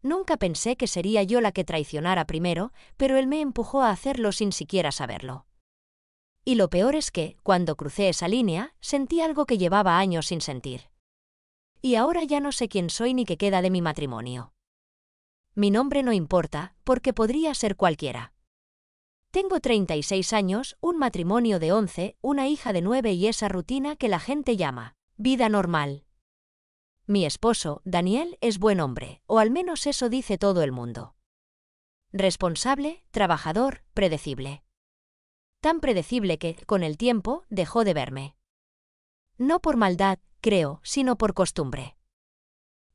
Nunca pensé que sería yo la que traicionara primero, pero él me empujó a hacerlo sin siquiera saberlo. Y lo peor es que, cuando crucé esa línea, sentí algo que llevaba años sin sentir. Y ahora ya no sé quién soy ni qué queda de mi matrimonio. Mi nombre no importa, porque podría ser cualquiera. Tengo 36 años, un matrimonio de 11, una hija de 9 y esa rutina que la gente llama vida normal. Mi esposo, Daniel, es buen hombre, o al menos eso dice todo el mundo. Responsable, trabajador, predecible. Tan predecible que, con el tiempo, dejó de verme. No por maldad, creo, sino por costumbre.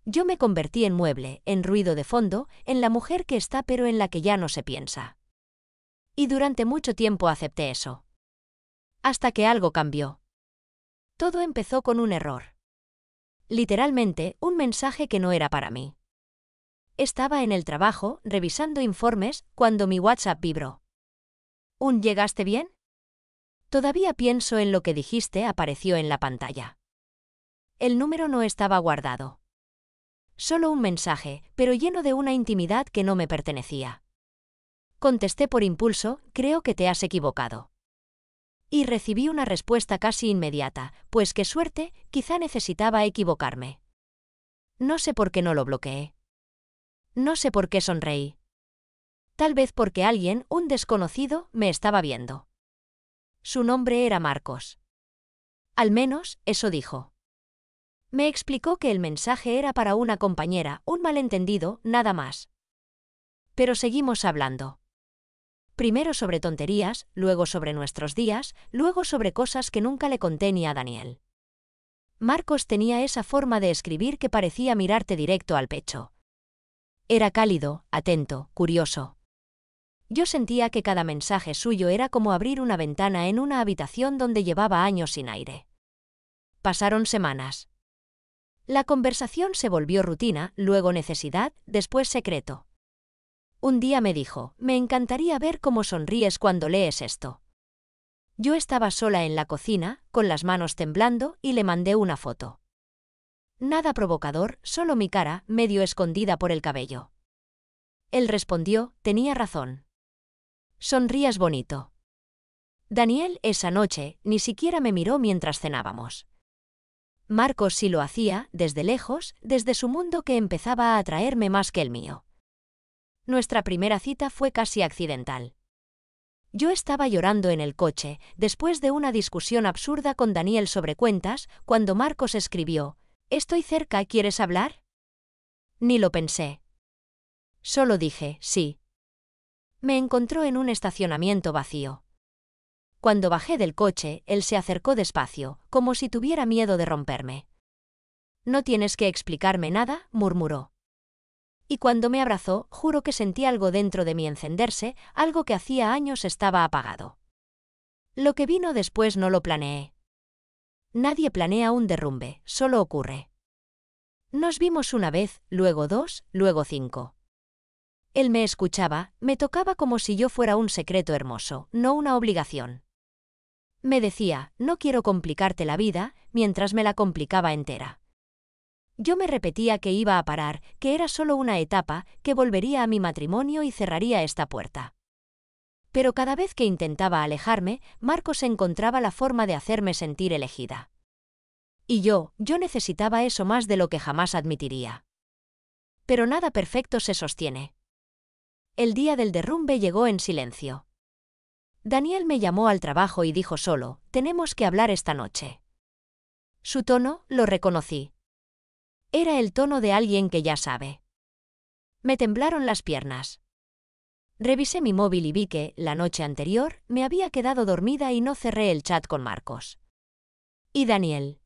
Yo me convertí en mueble, en ruido de fondo, en la mujer que está pero en la que ya no se piensa. Y durante mucho tiempo acepté eso. Hasta que algo cambió. Todo empezó con un error. Literalmente, un mensaje que no era para mí. Estaba en el trabajo, revisando informes, cuando mi WhatsApp vibró. ¿Llegaste bien? Todavía pienso en lo que dijiste, apareció en la pantalla. El número no estaba guardado. Solo un mensaje, pero lleno de una intimidad que no me pertenecía. Contesté por impulso, creo que te has equivocado. Y recibí una respuesta casi inmediata, pues qué suerte, quizá necesitaba equivocarme. No sé por qué no lo bloqueé. No sé por qué sonreí. Tal vez porque alguien, un desconocido, me estaba viendo. Su nombre era Marcos. Al menos, eso dijo. Me explicó que el mensaje era para una compañera, un malentendido, nada más. Pero seguimos hablando. Primero sobre tonterías, luego sobre nuestros días, luego sobre cosas que nunca le conté ni a Daniel. Marcos tenía esa forma de escribir que parecía mirarte directo al pecho. Era cálido, atento, curioso. Yo sentía que cada mensaje suyo era como abrir una ventana en una habitación donde llevaba años sin aire. Pasaron semanas. La conversación se volvió rutina, luego necesidad, después secreto. Un día me dijo, me encantaría ver cómo sonríes cuando lees esto. Yo estaba sola en la cocina, con las manos temblando, y le mandé una foto. Nada provocador, solo mi cara, medio escondida por el cabello. Él respondió, tenía razón. Sonrías bonito. Daniel, esa noche, ni siquiera me miró mientras cenábamos. Marcos sí lo hacía, desde lejos, desde su mundo que empezaba a atraerme más que el mío. Nuestra primera cita fue casi accidental. Yo estaba llorando en el coche, después de una discusión absurda con Daniel sobre cuentas, cuando Marcos escribió, «Estoy cerca, ¿quieres hablar?» Ni lo pensé. Solo dije, sí. Me encontró en un estacionamiento vacío. Cuando bajé del coche, él se acercó despacio, como si tuviera miedo de romperme. «No tienes que explicarme nada», murmuró. Y cuando me abrazó, juro que sentí algo dentro de mí encenderse, algo que hacía años estaba apagado. Lo que vino después no lo planeé. Nadie planea un derrumbe, solo ocurre. Nos vimos una vez, luego 2, luego 5. Él me escuchaba, me tocaba como si yo fuera un secreto hermoso, no una obligación. Me decía, no quiero complicarte la vida, mientras me la complicaba entera. Yo me repetía que iba a parar, que era solo una etapa, que volvería a mi matrimonio y cerraría esta puerta. Pero cada vez que intentaba alejarme, Marcos encontraba la forma de hacerme sentir elegida. Y yo necesitaba eso más de lo que jamás admitiría. Pero nada perfecto se sostiene. El día del derrumbe llegó en silencio. Daniel me llamó al trabajo y dijo solo, tenemos que hablar esta noche. Su tono, lo reconocí. Era el tono de alguien que ya sabe. Me temblaron las piernas. Revisé mi móvil y vi que, la noche anterior, me había quedado dormida y no cerré el chat con Marcos. ¿Y Daniel?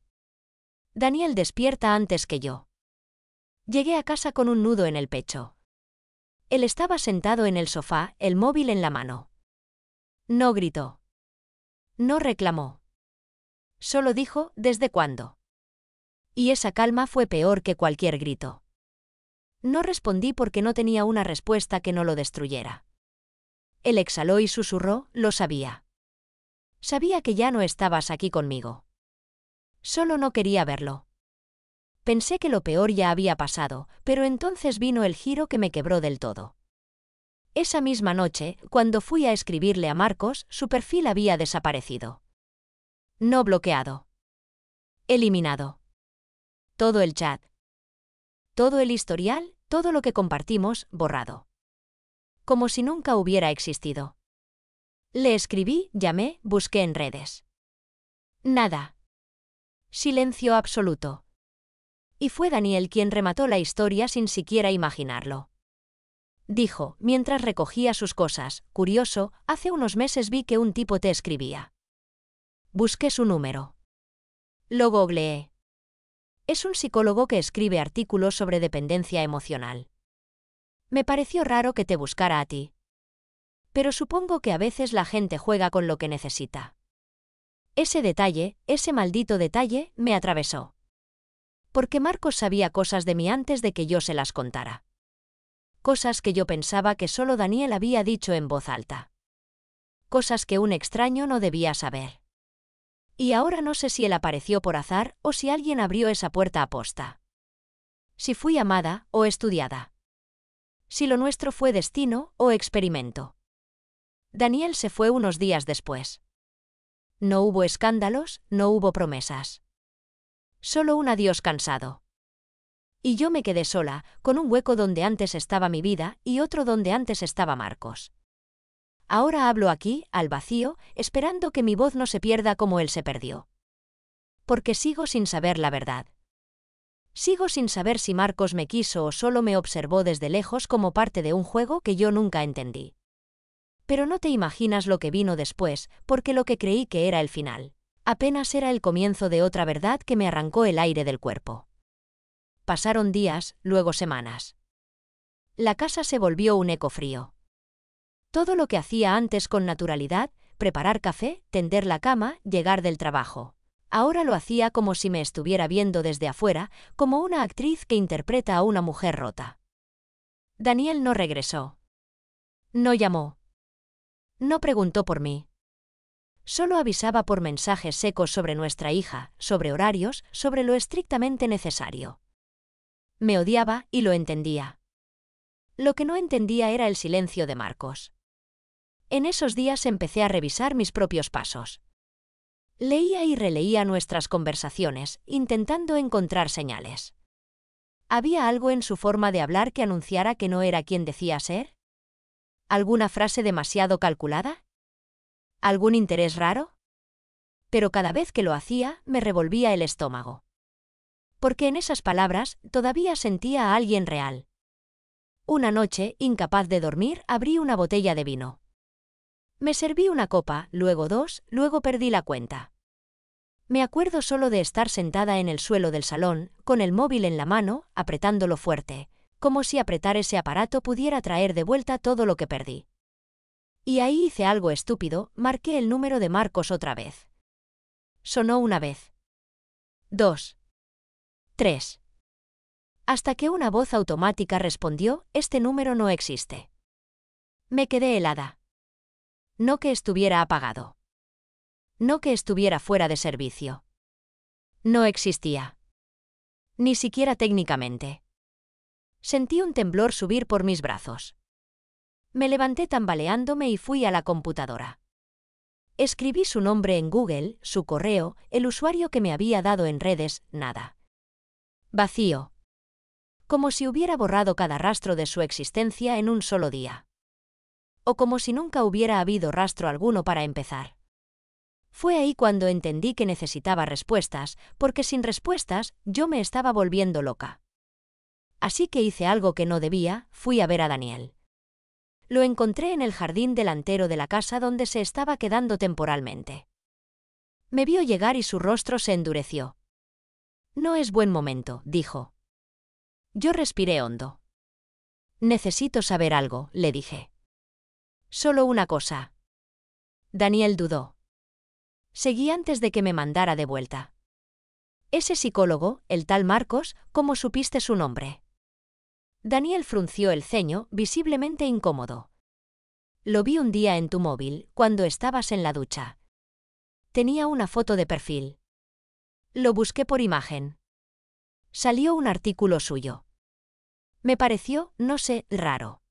Daniel despierta antes que yo. Llegué a casa con un nudo en el pecho. Él estaba sentado en el sofá, el móvil en la mano. No gritó. No reclamó. Solo dijo, ¿desde cuándo? Y esa calma fue peor que cualquier grito. No respondí porque no tenía una respuesta que no lo destruyera. Él exhaló y susurró, lo sabía. Sabía que ya no estabas aquí conmigo. Solo no quería verlo. Pensé que lo peor ya había pasado, pero entonces vino el giro que me quebró del todo. Esa misma noche, cuando fui a escribirle a Marcos, su perfil había desaparecido. No bloqueado. Eliminado. Todo el chat. Todo el historial, todo lo que compartimos, borrado. Como si nunca hubiera existido. Le escribí, llamé, busqué en redes. Nada. Silencio absoluto. Y fue Daniel quien remató la historia sin siquiera imaginarlo. Dijo, mientras recogía sus cosas, curioso, hace unos meses vi que un tipo te escribía. Busqué su número. Lo googleé. Es un psicólogo que escribe artículos sobre dependencia emocional. Me pareció raro que te buscara a ti. Pero supongo que a veces la gente juega con lo que necesita. Ese detalle, ese maldito detalle, me atravesó. Porque Marcos sabía cosas de mí antes de que yo se las contara. Cosas que yo pensaba que solo Daniel había dicho en voz alta. Cosas que un extraño no debía saber. Y ahora no sé si él apareció por azar o si alguien abrió esa puerta aposta. Si fui amada o estudiada. Si lo nuestro fue destino o experimento. Daniel se fue unos días después. No hubo escándalos, no hubo promesas. Solo un adiós cansado. Y yo me quedé sola, con un hueco donde antes estaba mi vida y otro donde antes estaba Marcos. Ahora hablo aquí, al vacío, esperando que mi voz no se pierda como él se perdió. Porque sigo sin saber la verdad. Sigo sin saber si Marcos me quiso o solo me observó desde lejos como parte de un juego que yo nunca entendí. Pero no te imaginas lo que vino después, porque lo que creí que era el final, apenas era el comienzo de otra verdad que me arrancó el aire del cuerpo. Pasaron días, luego semanas. La casa se volvió un eco frío. Todo lo que hacía antes con naturalidad, preparar café, tender la cama, llegar del trabajo. Ahora lo hacía como si me estuviera viendo desde afuera, como una actriz que interpreta a una mujer rota. Daniel no regresó. No llamó. No preguntó por mí. Solo avisaba por mensajes secos sobre nuestra hija, sobre horarios, sobre lo estrictamente necesario. Me odiaba y lo entendía. Lo que no entendía era el silencio de Marcos. En esos días empecé a revisar mis propios pasos. Leía y releía nuestras conversaciones, intentando encontrar señales. ¿Había algo en su forma de hablar que anunciara que no era quien decía ser? ¿Alguna frase demasiado calculada? ¿Algún interés raro? Pero cada vez que lo hacía, me revolvía el estómago. Porque en esas palabras todavía sentía a alguien real. Una noche, incapaz de dormir, abrí una botella de vino. Me serví una copa, luego dos, luego perdí la cuenta. Me acuerdo solo de estar sentada en el suelo del salón, con el móvil en la mano, apretándolo fuerte, como si apretar ese aparato pudiera traer de vuelta todo lo que perdí. Y ahí hice algo estúpido, marqué el número de Marcos otra vez. Sonó una vez. 2. 3. Hasta que una voz automática respondió, este número no existe. Me quedé helada. No que estuviera apagado. No que estuviera fuera de servicio. No existía. Ni siquiera técnicamente. Sentí un temblor subir por mis brazos. Me levanté tambaleándome y fui a la computadora. Escribí su nombre en Google, su correo, el usuario que me había dado en redes, nada. Vacío. Como si hubiera borrado cada rastro de su existencia en un solo día. O como si nunca hubiera habido rastro alguno para empezar. Fue ahí cuando entendí que necesitaba respuestas, porque sin respuestas yo me estaba volviendo loca. Así que hice algo que no debía, fui a ver a Daniel. Lo encontré en el jardín delantero de la casa donde se estaba quedando temporalmente. Me vio llegar y su rostro se endureció. No es buen momento, dijo. Yo respiré hondo. Necesito saber algo, le dije. Solo una cosa. Daniel dudó. Seguí antes de que me mandara de vuelta. Ese psicólogo, el tal Marcos, ¿cómo supiste su nombre? Daniel frunció el ceño, visiblemente incómodo. Lo vi un día en tu móvil, cuando estabas en la ducha. Tenía una foto de perfil. Lo busqué por imagen. Salió un artículo suyo. Me pareció, no sé, raro.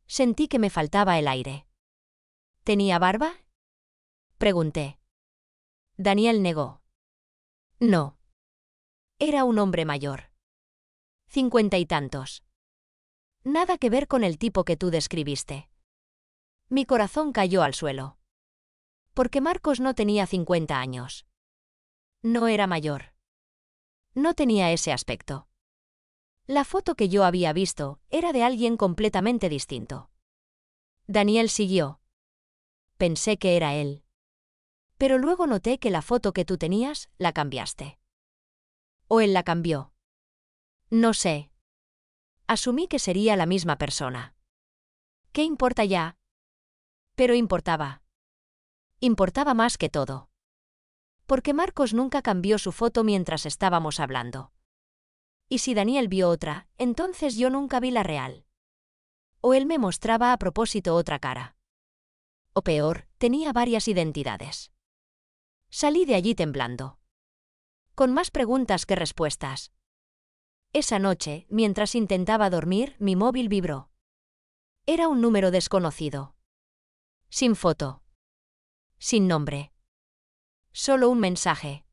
Sentí que me faltaba el aire. ¿Tenía barba? Pregunté. Daniel negó. No. Era un hombre mayor. 50 y tantos. Nada que ver con el tipo que tú describiste. Mi corazón cayó al suelo. Porque Marcos no tenía 50 años. No era mayor. No tenía ese aspecto. La foto que yo había visto era de alguien completamente distinto. Daniel siguió. Pensé que era él. Pero luego noté que la foto que tú tenías, la cambiaste. ¿O él la cambió? No sé. Asumí que sería la misma persona. ¿Qué importa ya? Pero importaba. Importaba más que todo. Porque Marcos nunca cambió su foto mientras estábamos hablando. Y si Daniel vio otra, entonces yo nunca vi la real. O él me mostraba a propósito otra cara. O peor, tenía varias identidades. Salí de allí temblando. Con más preguntas que respuestas. Esa noche, mientras intentaba dormir, mi móvil vibró. Era un número desconocido. Sin foto. Sin nombre. Solo un mensaje.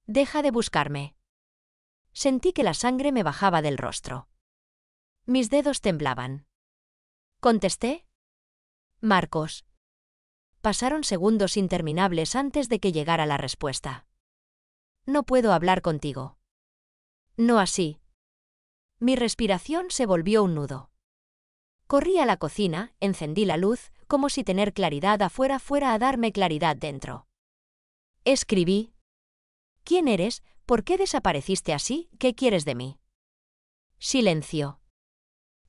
Deja de buscarme. Sentí que la sangre me bajaba del rostro. Mis dedos temblaban. Contesté. Marcos. Pasaron segundos interminables antes de que llegara la respuesta. No puedo hablar contigo. No así. Mi respiración se volvió un nudo. Corrí a la cocina, encendí la luz, como si tener claridad afuera fuera a darme claridad dentro. Escribí. ¿Quién eres? ¿Por qué desapareciste así? ¿Qué quieres de mí? Silencio.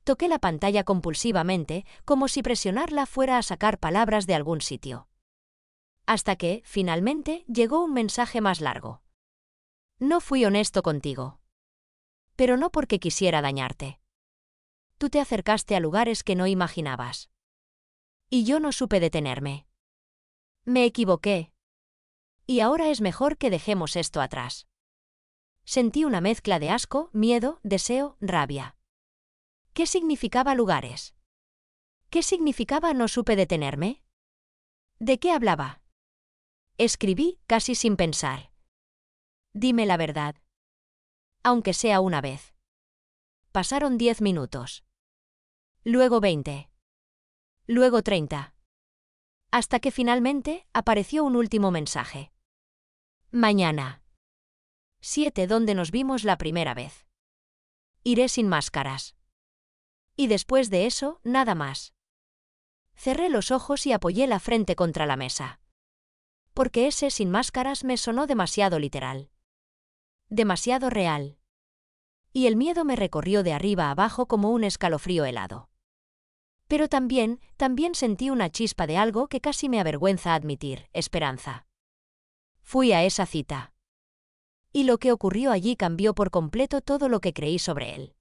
Toqué la pantalla compulsivamente, como si presionarla fuera a sacar palabras de algún sitio. Hasta que, finalmente, llegó un mensaje más largo. No fui honesto contigo. Pero no porque quisiera dañarte. Tú te acercaste a lugares que no imaginabas. Y yo no supe detenerme. Me equivoqué. Y ahora es mejor que dejemos esto atrás. Sentí una mezcla de asco, miedo, deseo, rabia. ¿Qué significaba lugares? ¿Qué significaba no supe detenerme? ¿De qué hablaba? Escribí, casi sin pensar. Dime la verdad. Aunque sea una vez. Pasaron 10 minutos. Luego 20. Luego 30. Hasta que finalmente apareció un último mensaje. Mañana. 7 donde nos vimos la primera vez. Iré sin máscaras. Y después de eso, nada más. Cerré los ojos y apoyé la frente contra la mesa. Porque ese sin máscaras me sonó demasiado literal. Demasiado real. Y el miedo me recorrió de arriba a abajo como un escalofrío helado. Pero también sentí una chispa de algo que casi me avergüenza admitir, esperanza. Fui a esa cita. Y lo que ocurrió allí cambió por completo todo lo que creí sobre él.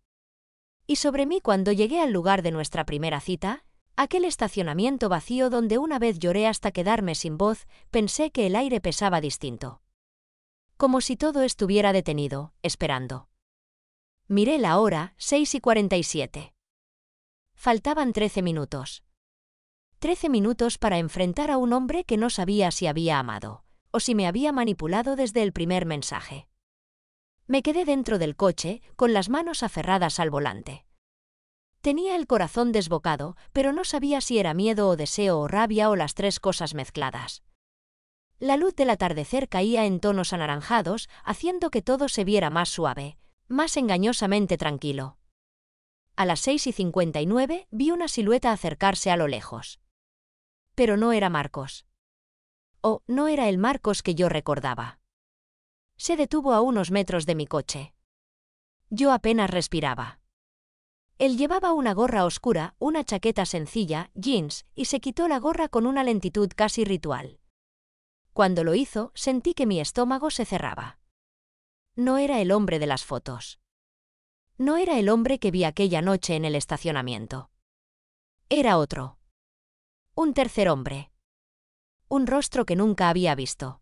Y sobre mí cuando llegué al lugar de nuestra primera cita, aquel estacionamiento vacío donde una vez lloré hasta quedarme sin voz, pensé que el aire pesaba distinto. Como si todo estuviera detenido, esperando. Miré la hora, 6:47. Faltaban 13 minutos. 13 minutos para enfrentar a un hombre que no sabía si había amado, o si me había manipulado desde el primer mensaje. Me quedé dentro del coche, con las manos aferradas al volante. Tenía el corazón desbocado, pero no sabía si era miedo o deseo o rabia o las tres cosas mezcladas. La luz del atardecer caía en tonos anaranjados, haciendo que todo se viera más suave, más engañosamente tranquilo. A las 6:59 vi una silueta acercarse a lo lejos. Pero no era Marcos. O no era el Marcos que yo recordaba. Se detuvo a unos metros de mi coche. Yo apenas respiraba. Él llevaba una gorra oscura, una chaqueta sencilla, jeans, y se quitó la gorra con una lentitud casi ritual. Cuando lo hizo, sentí que mi estómago se cerraba. No era el hombre de las fotos. No era el hombre que vi aquella noche en el estacionamiento. Era otro. Un tercer hombre. Un rostro que nunca había visto.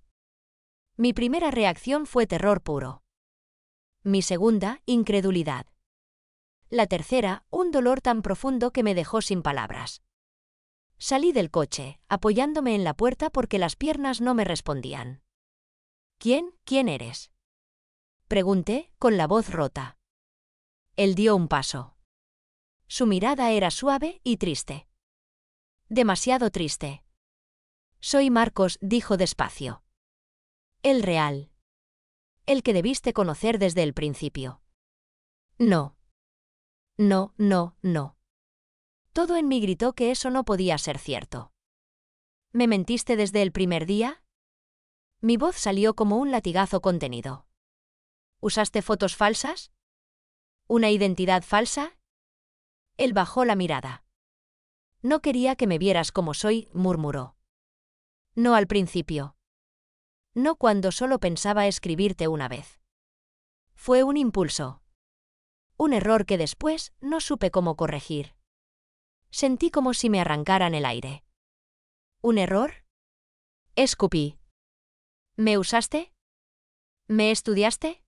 Mi primera reacción fue terror puro. Mi segunda, incredulidad. La tercera, un dolor tan profundo que me dejó sin palabras. Salí del coche, apoyándome en la puerta porque las piernas no me respondían. ¿Quién eres?, pregunté, con la voz rota. Él dio un paso. Su mirada era suave y triste. Demasiado triste. Soy Marcos, dijo despacio. El real. El que debiste conocer desde el principio. No. No. Todo en mí gritó que eso no podía ser cierto. ¿Me mentiste desde el primer día? Mi voz salió como un latigazo contenido. ¿Usaste fotos falsas? ¿Una identidad falsa? Él bajó la mirada. No quería que me vieras como soy, murmuró. No al principio. No cuando solo pensaba escribirte una vez. Fue un impulso. Un error que después no supe cómo corregir. Sentí como si me arrancaran el aire. ¿Un error? Escupí. ¿Me usaste? ¿Me estudiaste?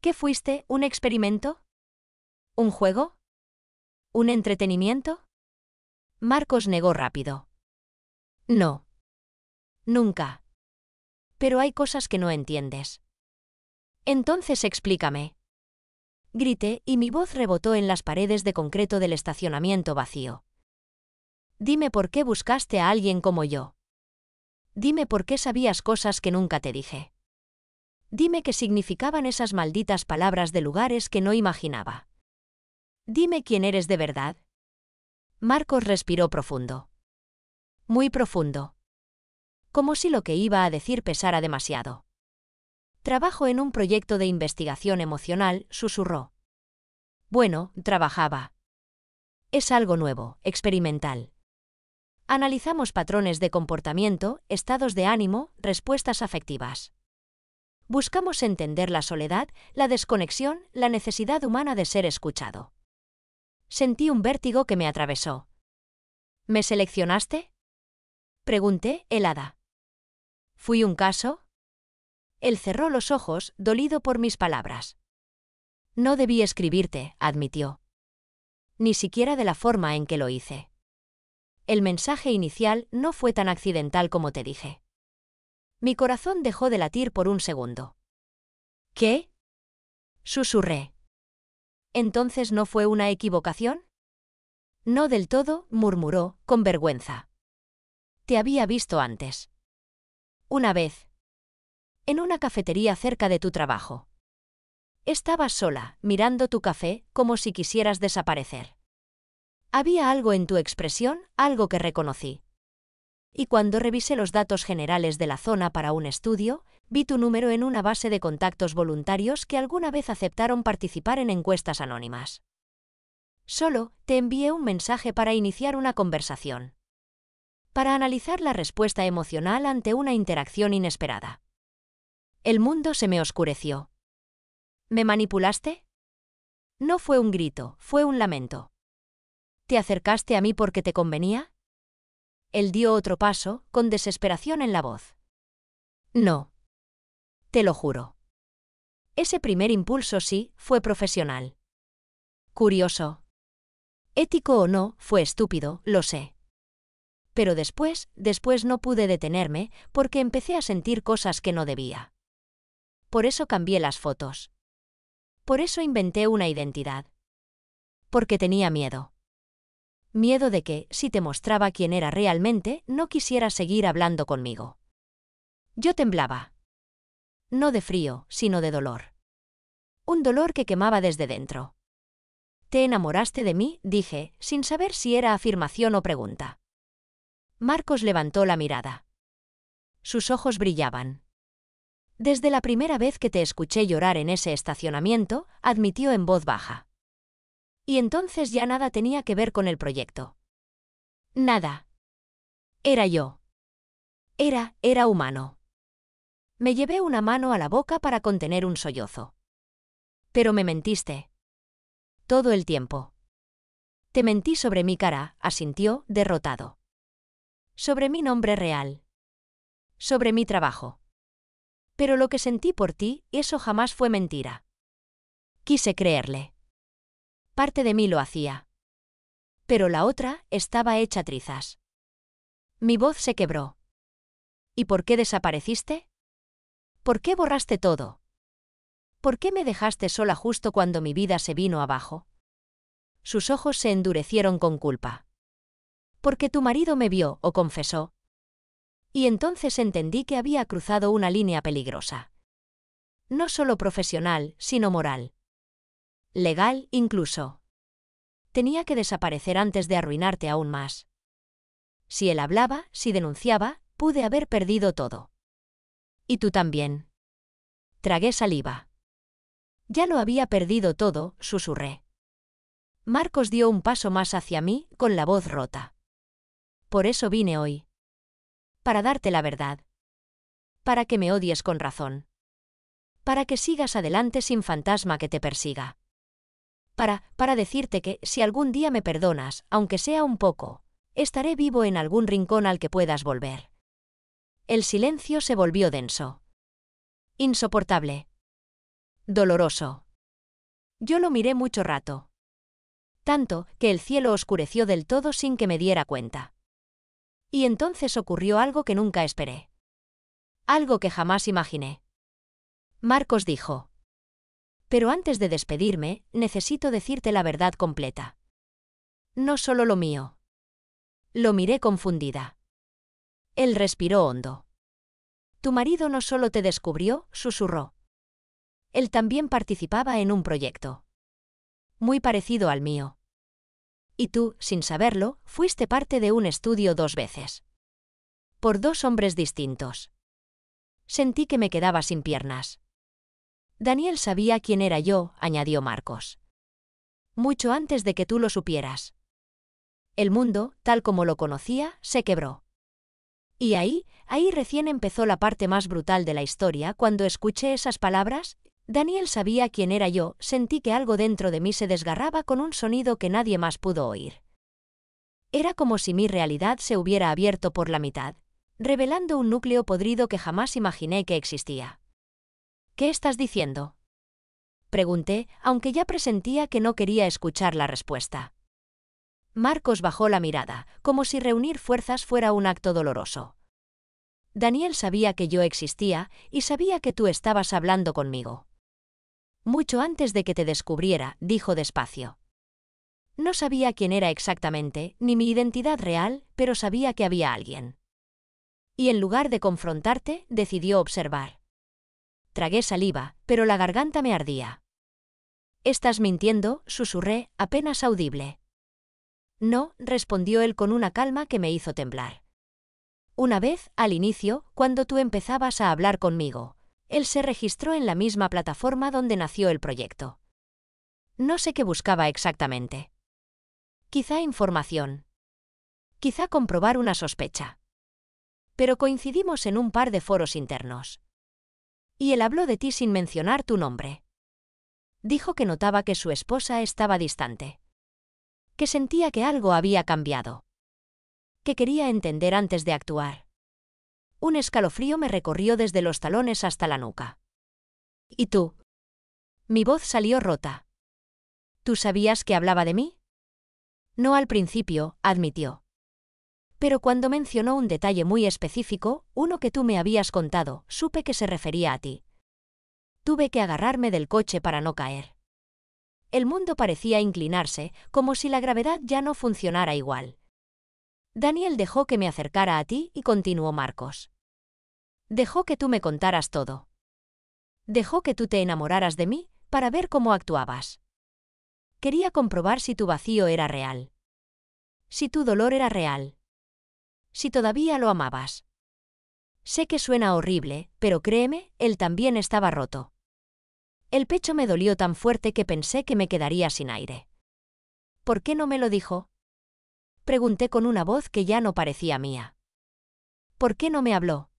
¿Qué fuiste, un experimento? ¿Un juego? ¿Un entretenimiento? Marcos negó rápido. No. Nunca. Pero hay cosas que no entiendes. Entonces explícame. Grité y mi voz rebotó en las paredes de concreto del estacionamiento vacío. Dime por qué buscaste a alguien como yo. Dime por qué sabías cosas que nunca te dije. Dime qué significaban esas malditas palabras de lugares que no imaginaba. Dime quién eres de verdad. Marcos respiró profundo. Muy profundo. Como si lo que iba a decir pesara demasiado. Trabajo en un proyecto de investigación emocional, susurró. Bueno, trabajaba. Es algo nuevo, experimental. Analizamos patrones de comportamiento, estados de ánimo, respuestas afectivas. Buscamos entender la soledad, la desconexión, la necesidad humana de ser escuchado. Sentí un vértigo que me atravesó. ¿Me seleccionaste?, pregunté, helada. ¿Fui un caso? Él cerró los ojos, dolido por mis palabras. No debí escribirte, admitió. Ni siquiera de la forma en que lo hice. El mensaje inicial no fue tan accidental como te dije. Mi corazón dejó de latir por un segundo. ¿Qué?, susurré. ¿Entonces no fue una equivocación? No del todo, murmuró, con vergüenza. Te había visto antes. Una vez. En una cafetería cerca de tu trabajo. Estabas sola, mirando tu café, como si quisieras desaparecer. Había algo en tu expresión, algo que reconocí. Y cuando revisé los datos generales de la zona para un estudio, vi tu número en una base de contactos voluntarios que alguna vez aceptaron participar en encuestas anónimas. Solo te envié un mensaje para iniciar una conversación. Para analizar la respuesta emocional ante una interacción inesperada. El mundo se me oscureció. ¿Me manipulaste? No fue un grito, fue un lamento. ¿Te acercaste a mí porque te convenía? Él dio otro paso, con desesperación en la voz. No. Te lo juro. Ese primer impulso sí, fue profesional. Curioso. Ético o no, fue estúpido, lo sé. Pero después no pude detenerme, porque empecé a sentir cosas que no debía. Por eso cambié las fotos. Por eso inventé una identidad. Porque tenía miedo. Miedo de que, si te mostraba quién era realmente, no quisieras seguir hablando conmigo. Yo temblaba. No de frío, sino de dolor. Un dolor que quemaba desde dentro. Te enamoraste de mí, dije, sin saber si era afirmación o pregunta. Marcos levantó la mirada. Sus ojos brillaban. Desde la primera vez que te escuché llorar en ese estacionamiento, admitió en voz baja. Y entonces ya nada tenía que ver con el proyecto. Nada. Era yo. Era humano. Me llevé una mano a la boca para contener un sollozo. Pero me mentiste. Todo el tiempo. Te mentí sobre mi cara, asintió, derrotado. Sobre mi nombre real. Sobre mi trabajo. Pero lo que sentí por ti, eso jamás fue mentira. Quise creerle. Parte de mí lo hacía. Pero la otra estaba hecha trizas. Mi voz se quebró. ¿Y por qué desapareciste? ¿Por qué borraste todo? ¿Por qué me dejaste sola justo cuando mi vida se vino abajo? Sus ojos se endurecieron con culpa. Porque tu marido me vio o confesó. Y entonces entendí que había cruzado una línea peligrosa. No solo profesional, sino moral. Legal, incluso. Tenía que desaparecer antes de arruinarte aún más. Si él hablaba, si denunciaba, pude haber perdido todo. Y tú también. Tragué saliva. Ya lo había perdido todo, susurré. Marcos dio un paso más hacia mí, con la voz rota. Por eso vine hoy. Para darte la verdad. Para que me odies con razón. Para que sigas adelante sin fantasma que te persiga. Para decirte que, si algún día me perdonas, aunque sea un poco, estaré vivo en algún rincón al que puedas volver. El silencio se volvió denso. Insoportable. Doloroso. Yo lo miré mucho rato. Tanto, que el cielo oscureció del todo sin que me diera cuenta. Y entonces ocurrió algo que nunca esperé. Algo que jamás imaginé. Marcos dijo. Pero antes de despedirme, necesito decirte la verdad completa. No solo lo mío. Lo miré confundida. Él respiró hondo. Tu marido no solo te descubrió, susurró. Él también participaba en un proyecto. Muy parecido al mío. Y tú, sin saberlo, fuiste parte de un estudio 2 veces. Por 2 hombres distintos. Sentí que me quedaba sin piernas. Daniel sabía quién era yo, añadió Marcos. Mucho antes de que tú lo supieras. El mundo, tal como lo conocía, se quebró. Y ahí recién empezó la parte más brutal de la historia. Cuando escuché esas palabras, Daniel sabía quién era yo, sentí que algo dentro de mí se desgarraba con un sonido que nadie más pudo oír. Era como si mi realidad se hubiera abierto por la mitad, revelando un núcleo podrido que jamás imaginé que existía. ¿Qué estás diciendo? Pregunté, aunque ya presentía que no quería escuchar la respuesta. Marcos bajó la mirada, como si reunir fuerzas fuera un acto doloroso. Daniel sabía que yo existía y sabía que tú estabas hablando conmigo. Mucho antes de que te descubriera, dijo despacio. No sabía quién era exactamente, ni mi identidad real, pero sabía que había alguien. Y en lugar de confrontarte, decidió observar. Tragué saliva, pero la garganta me ardía. «Estás mintiendo», susurré, apenas audible. «No», respondió él con una calma que me hizo temblar. Una vez, al inicio, cuando tú empezabas a hablar conmigo, él se registró en la misma plataforma donde nació el proyecto. No sé qué buscaba exactamente. Quizá información. Quizá comprobar una sospecha. Pero coincidimos en un par de foros internos. Y él habló de ti sin mencionar tu nombre. Dijo que notaba que su esposa estaba distante. Que sentía que algo había cambiado. Que quería entender antes de actuar. Un escalofrío me recorrió desde los talones hasta la nuca. ¿Y tú? Mi voz salió rota. ¿Tú sabías que hablaba de mí? No al principio, admitió. Pero cuando mencionó un detalle muy específico, uno que tú me habías contado, supe que se refería a ti. Tuve que agarrarme del coche para no caer. El mundo parecía inclinarse, como si la gravedad ya no funcionara igual. Daniel dejó que me acercara a ti y continuó Marcos. Dejó que tú me contaras todo. Dejó que tú te enamoraras de mí, para ver cómo actuabas. Quería comprobar si tu vacío era real. Si tu dolor era real. Si todavía lo amabas. Sé que suena horrible, pero créeme, él también estaba roto. El pecho me dolió tan fuerte que pensé que me quedaría sin aire. ¿Por qué no me lo dijo? Pregunté con una voz que ya no parecía mía. ¿Por qué no me habló?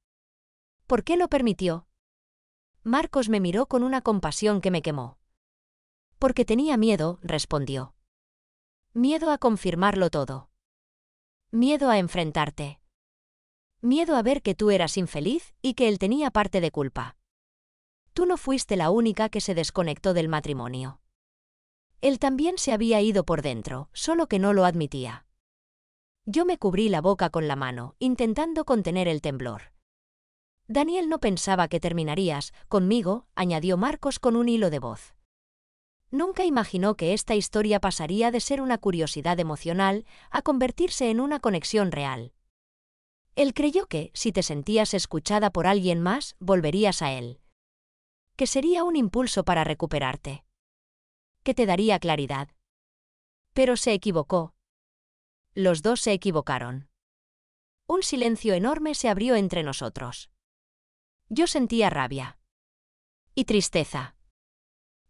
¿Por qué lo permitió? Marcos me miró con una compasión que me quemó. Porque tenía miedo, respondió. Miedo a confirmarlo todo. Miedo a enfrentarte. Miedo a ver que tú eras infeliz y que él tenía parte de culpa. Tú no fuiste la única que se desconectó del matrimonio. Él también se había ido por dentro, solo que no lo admitía. Yo me cubrí la boca con la mano, intentando contener el temblor. Daniel no pensaba que terminarías conmigo, añadió Marcos con un hilo de voz. Nunca imaginó que esta historia pasaría de ser una curiosidad emocional a convertirse en una conexión real. Él creyó que, si te sentías escuchada por alguien más, volverías a él. Que sería un impulso para recuperarte. Que te daría claridad. Pero se equivocó. Los dos se equivocaron. Un silencio enorme se abrió entre nosotros. Yo sentía rabia. Y tristeza.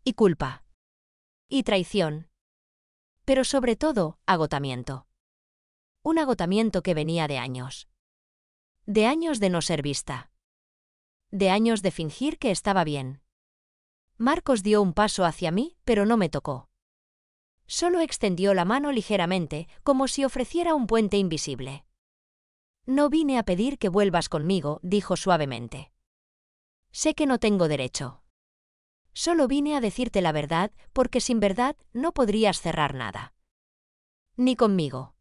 Y culpa. Y traición. Pero sobre todo, agotamiento. Un agotamiento que venía de años. De años de no ser vista. De años de fingir que estaba bien. Marcos dio un paso hacia mí, pero no me tocó. Solo extendió la mano ligeramente, como si ofreciera un puente invisible. No vine a pedir que vuelvas conmigo, dijo suavemente. Sé que no tengo derecho. Solo vine a decirte la verdad, porque sin verdad no podrías cerrar nada. Ni conmigo.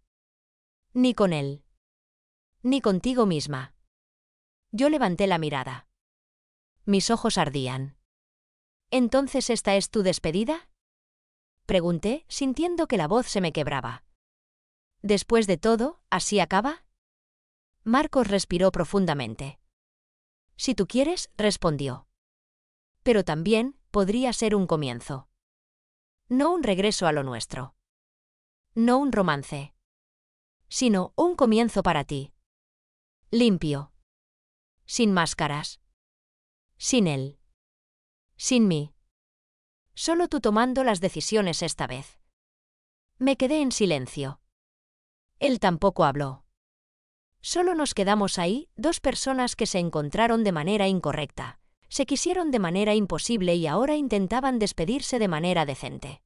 Ni con él. Ni contigo misma. Yo levanté la mirada. Mis ojos ardían. ¿Entonces esta es tu despedida? Pregunté, sintiendo que la voz se me quebraba. Después de todo, ¿así acaba? Marcos respiró profundamente. Si tú quieres, respondió. Pero también podría ser un comienzo. No un regreso a lo nuestro. No un romance. Sino un comienzo para ti. Limpio. Sin máscaras. Sin él. Sin mí. Solo tú tomando las decisiones esta vez. Me quedé en silencio. Él tampoco habló. Solo nos quedamos ahí, dos personas que se encontraron de manera incorrecta, se quisieron de manera imposible y ahora intentaban despedirse de manera decente.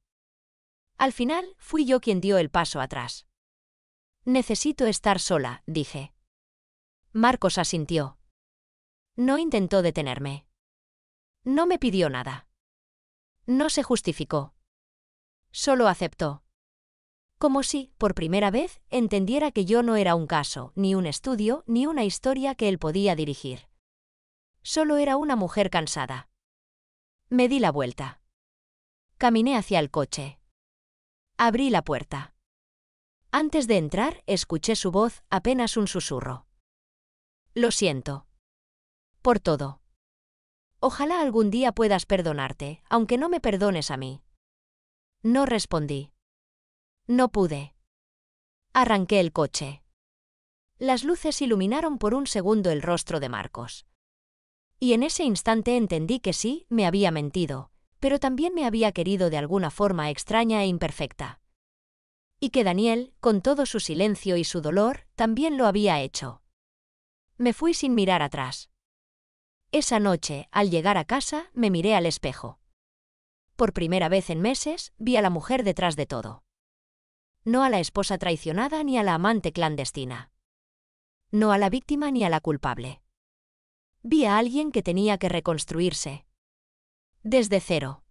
Al final, fui yo quien dio el paso atrás. Necesito estar sola, dije. Marcos asintió. No intentó detenerme. No me pidió nada. No se justificó. Solo aceptó. Como si, por primera vez, entendiera que yo no era un caso, ni un estudio, ni una historia que él podía dirigir. Solo era una mujer cansada. Me di la vuelta. Caminé hacia el coche. Abrí la puerta. Antes de entrar, escuché su voz, apenas un susurro. Lo siento. Por todo. Ojalá algún día puedas perdonarte, aunque no me perdones a mí. No respondí. No pude. Arranqué el coche. Las luces iluminaron por un segundo el rostro de Marcos. Y en ese instante entendí que sí, me había mentido, pero también me había querido de alguna forma extraña e imperfecta. Y que Daniel, con todo su silencio y su dolor, también lo había hecho. Me fui sin mirar atrás. Esa noche, al llegar a casa, me miré al espejo. Por primera vez en meses, vi a la mujer detrás de todo. No a la esposa traicionada ni a la amante clandestina. No a la víctima ni a la culpable. Vi a alguien que tenía que reconstruirse. Desde cero.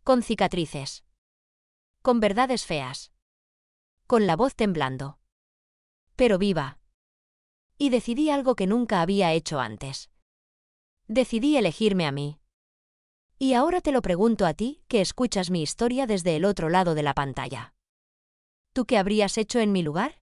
Con cicatrices. Con verdades feas. Con la voz temblando. Pero viva. Y decidí algo que nunca había hecho antes. Decidí elegirme a mí. Y ahora te lo pregunto a ti, que escuchas mi historia desde el otro lado de la pantalla. ¿Tú qué habrías hecho en mi lugar?